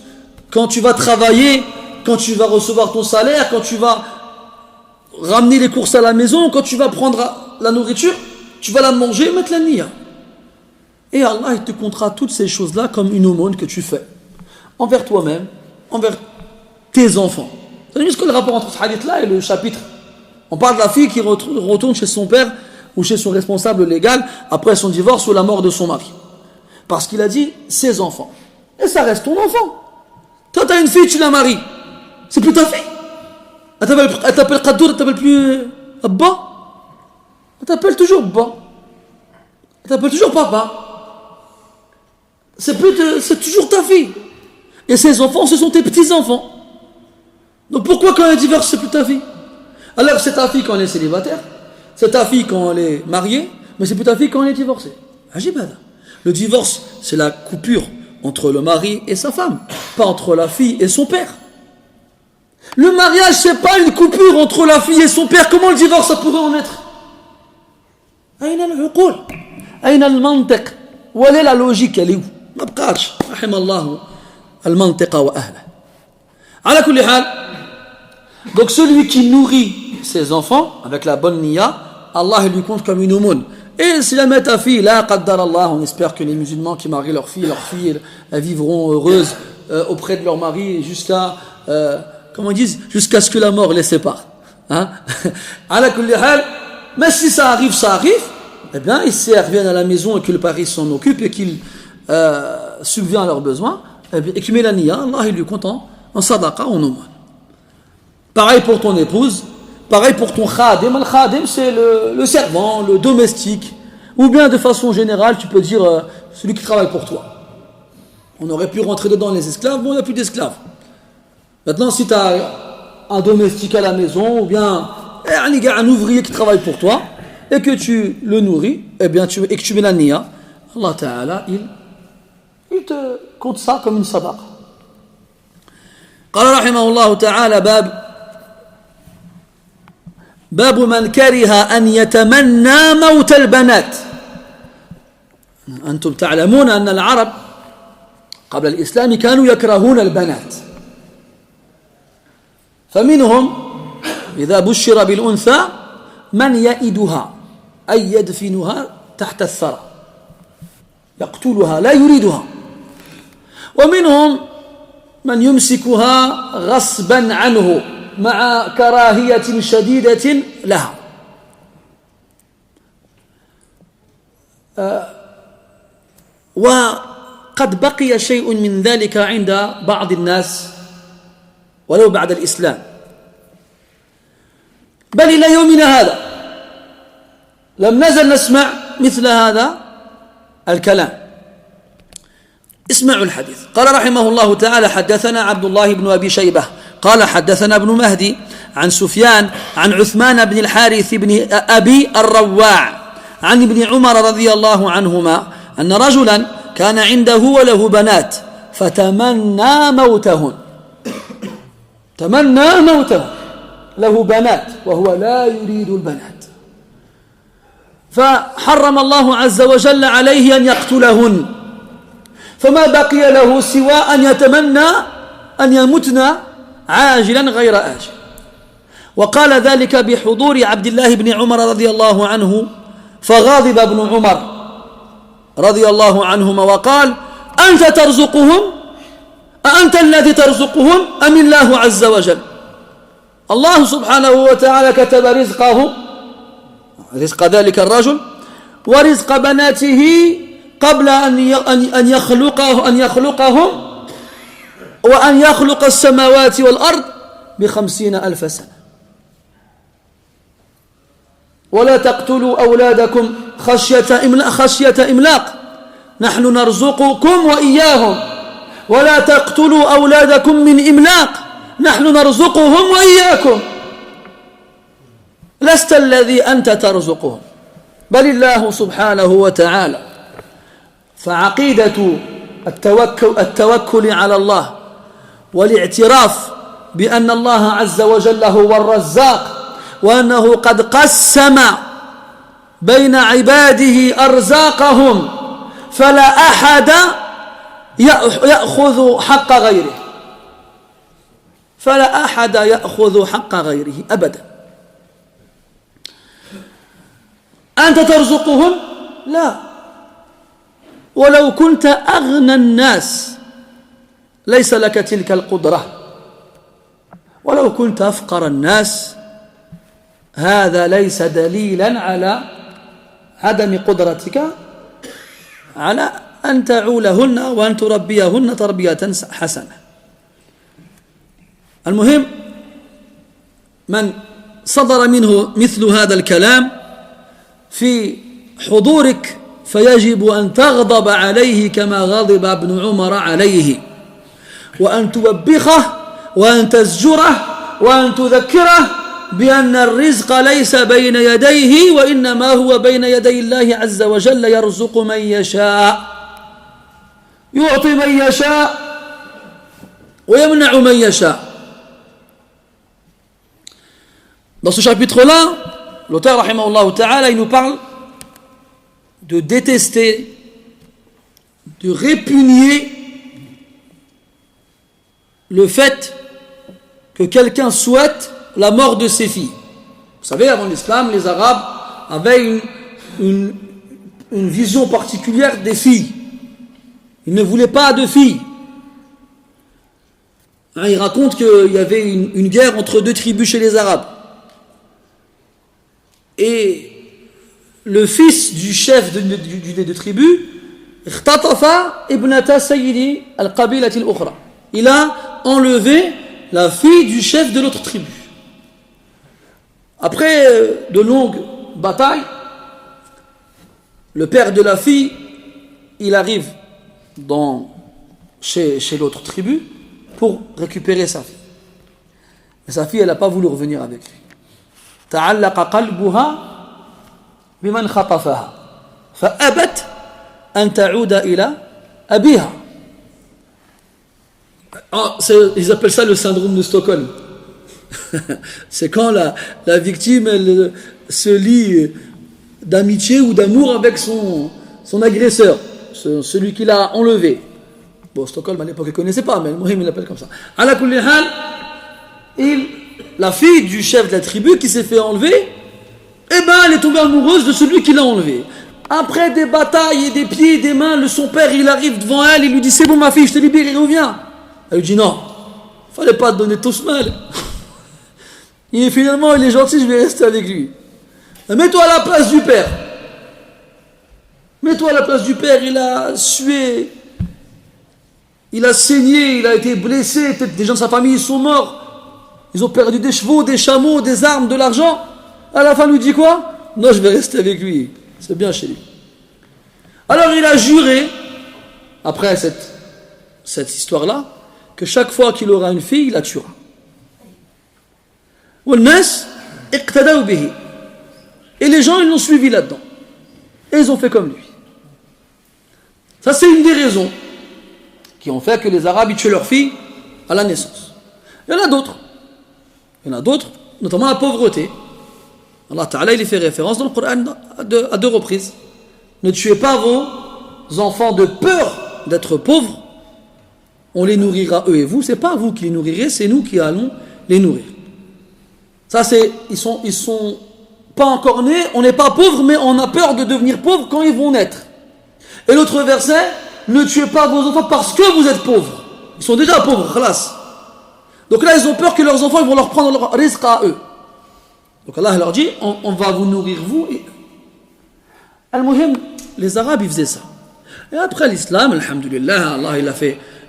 A: quand tu vas travailler, quand tu vas recevoir ton salaire, quand tu vas ramener les courses à la maison, quand tu vas prendre la nourriture, tu vas la manger, mettre la niya. Et Allah il te comptera toutes ces choses-là comme une aumône que tu fais envers toi-même, envers tes enfants. Vous savez ce que le rapport entre ce hadith-là et le chapitre? On parle de la fille qui retourne chez son père ou chez son responsable légal après son divorce ou la mort de son mari. Parce qu'il a dit ses enfants. Et ça reste ton enfant. Toi, tu as une fille, tu la maries. C'est plus ta fille. Elle t'appelle Qadour, elle t'appelle plus Abba. Elle t'appelle toujours Abba. Elle t'appelle toujours Papa. C'est toujours ta fille. Et ses enfants, ce sont tes petits-enfants. Donc pourquoi quand elle divorce, c'est plus ta fille? Alors c'est ta fille quand elle est célibataire, c'est ta fille quand elle est mariée, mais c'est plus ta fille quand elle est divorcée. Ajibada. Le divorce, c'est la coupure entre le mari et sa femme, pas entre la fille et son père. Le mariage, c'est pas une coupure entre la fille et son père. Comment le divorce, ça pourrait en être? Aïna al-uqul, aïna al-mantiq, où est la logique, elle est où? Ma bqatch, rahimallahu al-mantiqa wa ahla. Ala kulli hal. Donc celui qui nourrit ses enfants avec la bonne niya, Allah lui compte comme une aumône. Et si la met ta fille, là, qaddar Allah, on espère que les musulmans qui marient leurs filles, elles vivront heureuses auprès de leur mari jusqu'à, comment ils disent, jusqu'à ce que la mort les sépare. Hein? Ala kulli hal. Mais si ça arrive, eh bien, et si elles reviennent à la maison et que le mari s'en occupe et qu'il subvient à leurs besoins, et qu'il met la niya, Allah il lui compte en sadaqa, en aumône. Pareil pour ton épouse, pareil pour ton khadim. Le khadim, c'est le servant, le domestique. Ou bien de façon générale, tu peux dire celui qui travaille pour toi. On aurait pu rentrer dedans les esclaves, bon, il n'y a plus d'esclaves. Maintenant, si tu as un domestique à la maison, ou bien un ouvrier qui travaille pour toi, et que tu le nourris, et que tu mets la niya, Allah Ta'ala, il te compte ça comme une sadaqa. قال رحمه الله تعالى باب من كره أن يتمنى موت البنات. أنتم تعلمون أن العرب قبل الإسلام كانوا يكرهون البنات، فمنهم إذا بشر بالأنثى من يئدها أي يدفنها تحت الثرى يقتلها لا يريدها، ومنهم من يمسكها غصبا عنه مع كراهية شديدة لها. وقد بقي شيء من ذلك عند بعض الناس ولو بعد الإسلام، بل إلى يومنا هذا لم نزل نسمع مثل هذا الكلام. اسمعوا الحديث. قال رحمه الله تعالى: حدثنا عبد الله بن أبي شيبة قال حدثنا ابن مهدي عن سفيان عن عثمان بن الحارث بن أبي الرواع عن ابن عمر رضي الله عنهما أن رجلا كان عنده وله بنات فتمنى موتهن. تمنى موتهن، له بنات وهو لا يريد البنات، فحرم الله عز وجل عليه أن يقتلهن، فما بقي له سوى أن يتمنى أن يمتن عاجلا غير آجل. وقال ذلك بحضور عبد الله بن عمر رضي الله عنه، فغضب ابن عمر رضي الله عنهما وقال: أنت ترزقهم؟ أأنت الذي ترزقهم أم الله عز وجل؟ الله سبحانه وتعالى كتب رزقه، رزق ذلك الرجل ورزق بناته قبل أن يخلقهم وأن يخلق السماوات والأرض ب50,000 سنة. ولا تقتلوا أولادكم خشية إملاق نحن نرزقكم وإياهم ولا تقتلوا أولادكم من إملاق نحن نرزقهم وإياكم لست الذي أنت ترزقهم بل الله سبحانه وتعالى. فعقيدة التوكل على الله والاعتراف بأن الله عز وجل هو الرزاق وأنه قد قسم بين عباده أرزاقهم فلا أحد يأخذ حق غيره، فلا أحد يأخذ حق غيره أبدا. أنت ترزقهم؟ لا، ولو كنت أغنى الناس ليس لك تلك القدرة، ولو كنت أفقر الناس هذا ليس دليلا على عدم قدرتك على أن تعولهن وأن تربيهن تربية حسنة. المهم من صدر منه مثل هذا الكلام في حضورك فيجب أن تغضب عليه كما غضب ابن عمر عليه، وأن توبخه وأن تزجره وأن تذكره بأن الرزق ليس بين يديه وإنما هو بين يدي الله عز وجل، يرزق من يشاء، يعطي من يشاء ويمنع من يشاء. Dans ce chapitre-là, l'auteur rahimahullah ta'ala, il nous parle de détester, de répugner le fait que quelqu'un souhaite la mort de ses filles. Vous savez, avant l'islam, les Arabes avaient une vision particulière des filles. Ils ne voulaient pas de filles. Il raconte qu'il y avait une guerre entre deux tribus chez les Arabes. Et le fils du chef des deux tribus, il a enlevé la fille du chef de l'autre tribu. Après de longues batailles, le père de la fille, il arrive chez l'autre tribu pour récupérer sa fille. Mais sa fille, elle n'a pas voulu revenir avec lui. تعلق قلبها بمن خطفها فأبت أن تعود إلى أبيها. Ils appellent ça le syndrome de Stockholm. C'est quand la victime elle se lie d'amitié ou d'amour avec son agresseur, celui qui l'a enlevé. Bon, Stockholm à l'époque il ne connaissait pas, mais le Mohim il l'appelle comme ça. Ala kulli hal, la fille du chef de la tribu qui s'est fait enlever, elle est tombée amoureuse de celui qui l'a enlevé. Après des batailles et des pieds et des mains, son père il arrive devant elle, il lui dit: c'est bon ma fille, je te libère, il revient. Elle lui dit: non, fallait pas te donner tout ce mal. Et finalement il est gentil, je vais rester avec lui. Mets-toi à la place du père. Mets-toi à la place du père, il a sué, il a saigné, il a été blessé, des gens de sa famille ils sont morts. Ils ont perdu des chevaux, des chameaux, des armes, de l'argent. À la fin, il lui dit quoi? Non, je vais rester avec lui. C'est bien chez lui. Alors, il a juré, après cette histoire-là, que chaque fois qu'il aura une fille, il la tuera. والناس اقتدوا به. Et les gens, ils l'ont suivi là-dedans. Et ils ont fait comme lui. Ça, c'est une des raisons qui ont fait que les Arabes ils tuaient leurs filles à la naissance. Il y en a d'autres. Il y en a d'autres, notamment la pauvreté. Allah Ta'ala, il y fait référence dans le Coran à deux reprises. Ne tuez pas vos enfants de peur d'être pauvres. On les nourrira eux et vous. C'est pas vous qui les nourrirez, c'est nous qui allons les nourrir. Ça, c'est, ils sont pas encore nés, on n'est pas pauvres, mais on a peur de devenir pauvres quand ils vont naître. Et l'autre verset, ne tuez pas vos enfants parce que vous êtes pauvres. Ils sont déjà pauvres, khalas. Donc là, ils ont peur que leurs enfants ils vont leur prendre leur risque à eux. Donc Allah leur dit, on va vous nourrir vous et eux. Al-Muhim, les Arabes, ils faisaient ça. Et après l'islam, alhamdulillah, Allah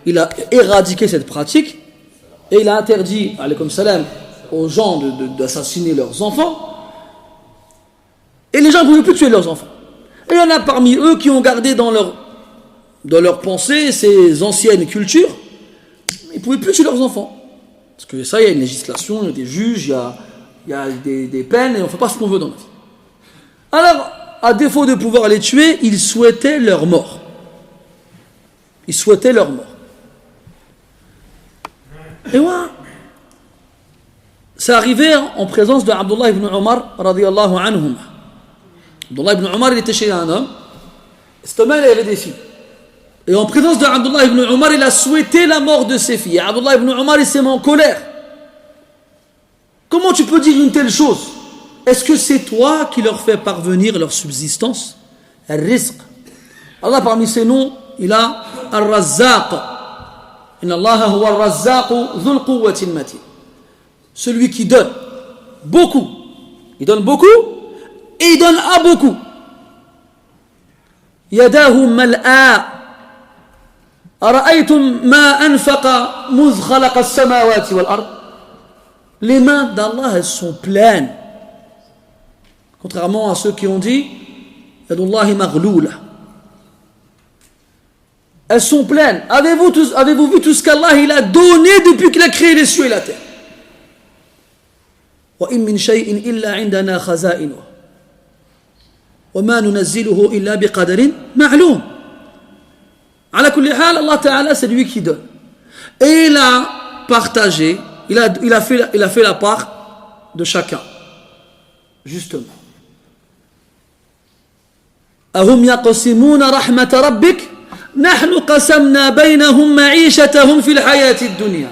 A: il a éradiqué cette pratique et il a interdit, alaykoum salam, aux gens d'assassiner leurs enfants. Et les gens ne pouvaient plus tuer leurs enfants. Et il y en a parmi eux qui ont gardé dans leur pensée ces anciennes cultures. Ils ne pouvaient plus tuer leurs enfants. Parce que ça, il y a une législation, il y a des juges, il y a des peines, et on ne fait pas ce qu'on veut dans la vie. Alors, à défaut de pouvoir les tuer, ils souhaitaient leur mort. Ils souhaitaient leur mort. Et moi, c'est arrivé en présence de Abdullah ibn Omar, radiyallahu anhum. Abdullah ibn Omar, il était chez un homme. Cet homme-là, il avait des filles. Et en présence de Abdullah ibn Omar, il a souhaité la mort de ses filles. Et Abdullah ibn Omar, il s'est mis en colère. Comment tu peux dire une telle chose? Est-ce que c'est toi qui leur fais parvenir leur subsistance? Al-Rizq. Allah, parmi ses noms, il a Al-Razzaq. Inna Allah huwa Al-Razzaq dhul quwwatin matin. Celui qui donne beaucoup. Il donne beaucoup et il donne à beaucoup. Yadahu mal'a. أرأيتم ما أنفق مذ خلق السماوات والأرض. Les mains d'Allah, elles sont pleines. Contrairement à ceux qui ont dit Yadullahi maghloula. Elles sont pleines. Avez-vous vu tout ce qu'Allah il a donné depuis qu'il a créé les cieux et la terre? وإن من شيء إلا عندنا خزائنه وما ننزله إلا بقدر معلوم. على كل حال, Allah Ta'ala, c'est lui qui donne. Et il a partagé, il a fait la part de chacun. Justement. أهم يقسمون رحمة ربك نحن قسمنا بينهم معيشتهم في الحياة الدنيا.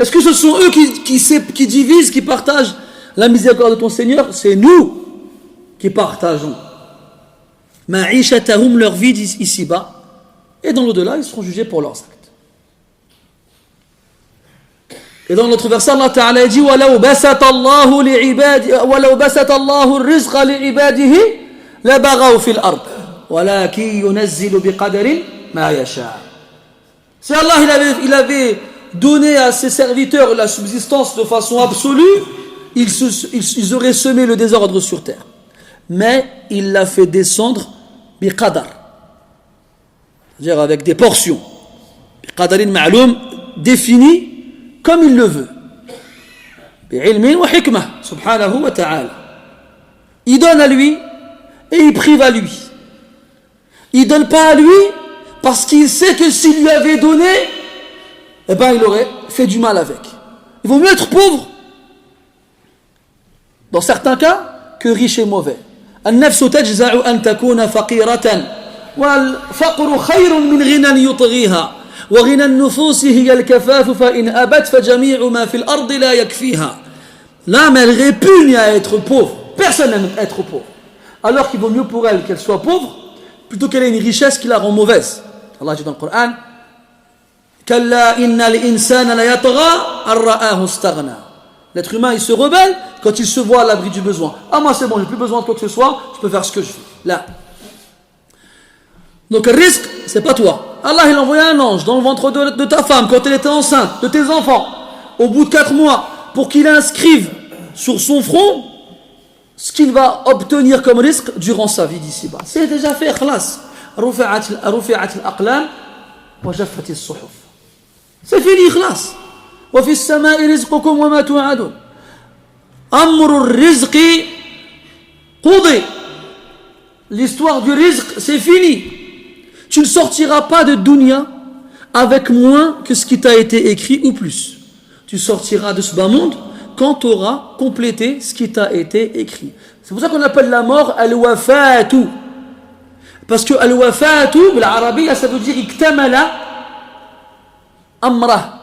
A: Est-ce que ce sont eux qui divisent, qui partagent la miséricorde de ton Seigneur? C'est nous qui partageons. Ma'ishatahum, leur vie ici-bas. Et dans l'au-delà, ils seront jugés pour leurs actes. Et dans notre verset, Allah Ta'ala dit وَلَوْ بَسَطَ اللَّهُ الرِّزْقَ لِعِبَادِهِ لَبَغَوْا فِي الْأَرْضِ وَلَكِنْ يُنَزِّلُ بِقَدَرٍ مَا يَشَاءُ. Si Allah il avait donné à ses serviteurs la subsistance de façon absolue, ils auraient semé le désordre sur terre. Mais il l'a fait descendre biqadar, c'est-à-dire avec des portions, biqadarin ma'loum, définies comme il le veut, bi'ilmin wa hikmah, subhanahu wa ta'ala. Il donne à lui et il prive à lui. Il donne pas à lui parce qu'il sait que s'il lui avait donné, eh ben il aurait fait du mal avec. Il vaut mieux être pauvre, dans certains cas, que riche et mauvais. النفس تجزع أن تكون فقيرة والفقر خير من غنى يطغيها وغنى النفوس هي الكفاف فإن أبت فجميع ما في الأرض لا يكفيها. L'âme, elle répugne à être pauvre. Personne n'aime être pauvre. Alors qu'il vaut mieux pour elle qu'elle soit pauvre plutôt qu'elle ait une richesse qui la rend mauvaise. Allah dit dans le Coran كلا إن الإنسان ليطغى أن رآه استغنى. L'être humain, il se rebelle quand il se voit à l'abri du besoin. Ah, moi c'est bon, j'ai plus besoin de quoi que ce soit, je peux faire ce que je veux. Là. Donc le risque, c'est pas toi. Allah, il a envoyé un ange dans le ventre de ta femme quand elle était enceinte, de tes enfants, au bout de 4 mois, pour qu'il inscrive sur son front ce qu'il va obtenir comme risque durant sa vie d'ici-bas. C'est déjà fait, khlas. رفعت الأقلام وجفت الصحف. C'est fini, khlas. وفي السماء رزقكم وما توعدون. Amrul rizqi qudi. L'histoire du rizq, c'est fini. Tu ne sortiras pas de dunya avec moins que ce qui t'a été écrit ou plus. Tu sortiras de ce bas monde quand tu auras complété ce qui t'a été écrit. C'est pour ça qu'on appelle la mort al-wafatu. Parce que al-wafatu, l'arabe, ça veut dire iktamala amrah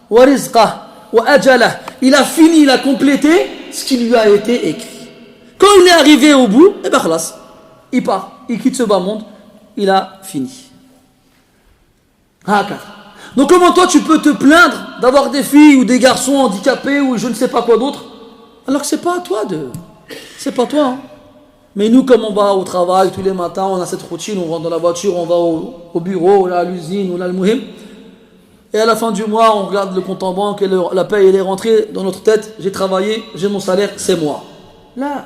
A: wa rizqah wa ajalah. Il a fini, il a complété ce qui lui a été écrit. Quand il est arrivé au bout, eh ben khalas, il part, il quitte ce bas monde, il a fini. Donc comment toi tu peux te plaindre d'avoir des filles ou des garçons handicapés ou je ne sais pas quoi d'autre, alors que c'est pas à toi c'est pas toi. Hein. Mais nous, comme on va au travail tous les matins, on a cette routine, on rentre dans la voiture, on va au bureau, ou là, à l'usine, ou là, le muhim. Et à la fin du mois, on regarde le compte en banque et la paye, elle est rentrée dans notre tête. J'ai travaillé, j'ai mon salaire, c'est moi. Là.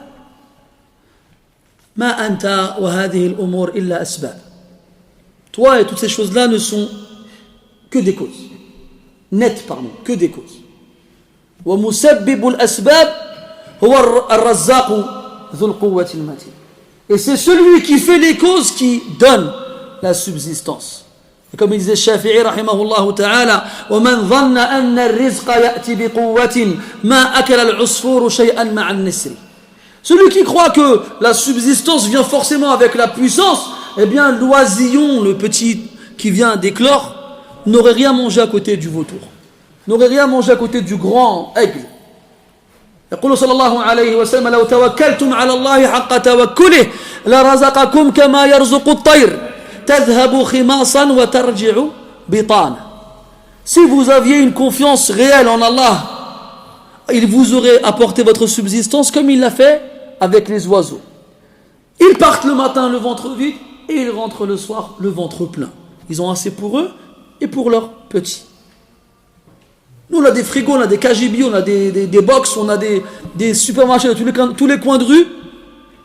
A: Ma anta wa hadhihi al-umur illa asbab. Toi et toutes ces choses-là ne sont que des causes. Net, pardon, que des causes. Wa musabbibul asbab huwa ar-razzaq dhul quwwati al-matin. Et c'est celui qui fait les causes qui donne la subsistance. Et comme il disait Shafi'i rahimahullah ta'ala, وَمَنْ ظَنَّ أَنَّ الرِّزْقَ يَأْتِ بِقُوَّةٍ مَا أَكَلَ الْعُصْفُورُ شَيْئًا مَعَ النِّسْرِ. Celui qui croit que la subsistance vient forcément avec la puissance, eh bien l'oisillon, le petit qui vient d'éclore, n'aurait rien mangé à côté du vautour, n'aurait rien mangé à côté du grand aigle. يقول صلى الله عليه وسلم لو توكلتم على الله حق توكله لرزقكم كما يرزق الطير تذهب خماصا وترجع بطانا. Si vous aviez une confiance réelle en Allah, il vous aurait apporté votre subsistance comme il l'a fait avec les oiseaux. Ils partent le matin le ventre vide et ils rentrent le soir le ventre plein. Ils ont assez pour eux et pour leurs petits. Nous, on a des frigos, on a des KGB, on a des box, on a des supermarchés de tous les coins de rue.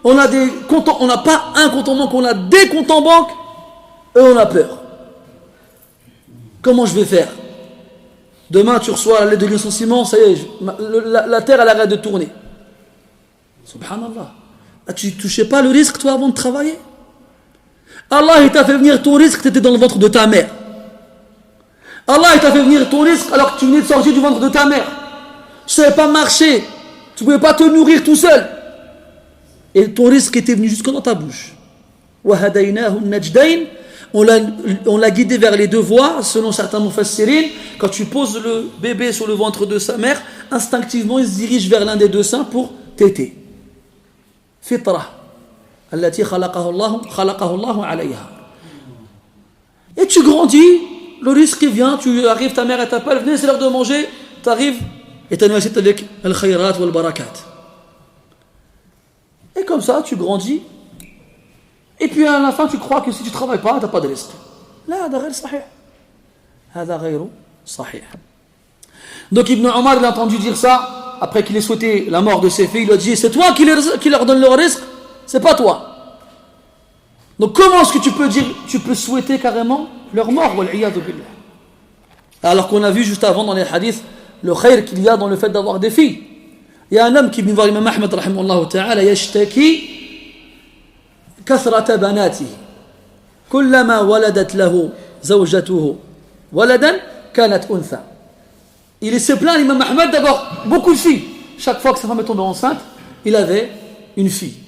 A: On a des comptes, on n'a pas un compte en banque, on a des comptes en banque et on a peur. Comment je vais faire? Demain, tu reçois la lettre de licenciement, ça y est, la terre, elle arrête de tourner. Subhanallah. Tu ne touchais pas le risque, toi, avant de travailler? Allah, il t'a fait venir ton risque, tu étais dans le ventre de ta mère. Allah, il t'a fait venir ton risque alors que tu venais de sortir du ventre de ta mère. Tu ne savais pas marcher. Tu ne pouvais pas te nourrir tout seul. Et ton risque était venu jusque dans ta bouche. On l'a guidé vers les deux voies, selon certains mufassirin. Quand tu poses le bébé sur le ventre de sa mère, instinctivement, il se dirige vers l'un des deux seins pour téter. Fitra. Allati khalaqahu Allah alayha. Et tu grandis. Le risque vient, tu arrives, ta mère elle t'appelle, venez c'est l'heure de manger, tu arrives et tu as une assiette avec al-khayrat ou al-barakat. Et comme ça, tu grandis. Et puis à la fin, tu crois que si tu ne travailles pas, tu n'as pas de risque. Là, هذا غير صحيح. هذا غير صحيح. Donc Ibn Omar, il a entendu dire ça, après qu'il ait souhaité la mort de ses filles, il a dit, c'est toi qui leur donne leur risque, c'est pas toi. Donc comment est-ce que tu peux dire, tu peux souhaiter carrément leur mort, wal'iyadu billah. Alors qu'on a vu juste avant dans les hadiths le khayr qu'il y a dans le fait d'avoir des filles. Il y a un homme qui est venu voir l'imam Ahmed rahimahullah ta'ala, yashtaki kathrata banatihi kullama waladat lahu zawjatuhu waladan kanat untha. Il s'est plaint l'imam Ahmed d'avoir beaucoup de filles. Chaque fois que sa femme est tombée enceinte, il avait une fille.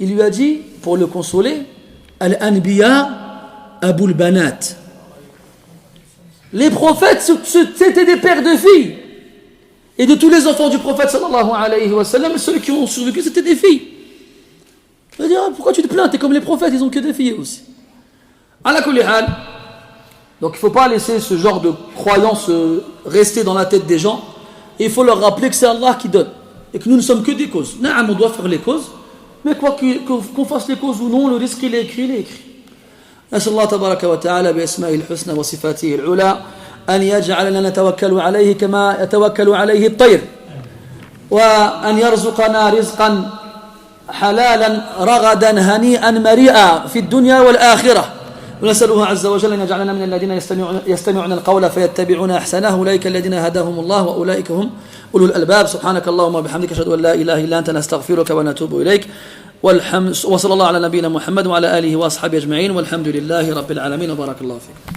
A: Il lui a dit, pour le consoler, al-anbiya Aboul Banat. Les prophètes, c'était des pères de filles. Et de tous les enfants du prophète sallallahu alayhi wa sallam, ceux qui ont survécu, c'était des filles. Je veux dire, pourquoi tu te plains? T'es comme les prophètes, ils ont que des filles aussi. Ala kulli hal. Donc il ne faut pas laisser ce genre de croyance rester dans la tête des gens. Et il faut leur rappeler que c'est Allah qui donne. Et que nous ne sommes que des causes. Naam, on doit faire les causes. Mais quoi qu'on fasse les causes ou non, le risque il est écrit, il est écrit. نسأل الله تبارك وتعالى بأسمائه الحسنى وصفاته العلى أن يجعلنا نتوكل عليه كما يتوكل عليه الطير وأن يرزقنا رزقا حلالا رغدا هنيئا مريئا في الدنيا والآخرة ونسأله عز وجل أن يجعلنا من الذين يستمعون القول فيتبعون أحسنه أولئك الذين هداهم الله وأولئك هم أولو الألباب سبحانك اللهم وبحمدك أشهد أن لا إله إلا أنت نستغفرك ونتوب إليك وصلى الله على نبينا محمد وعلى آله وأصحابه أجمعين والحمد لله رب العالمين وبارك الله فيكم.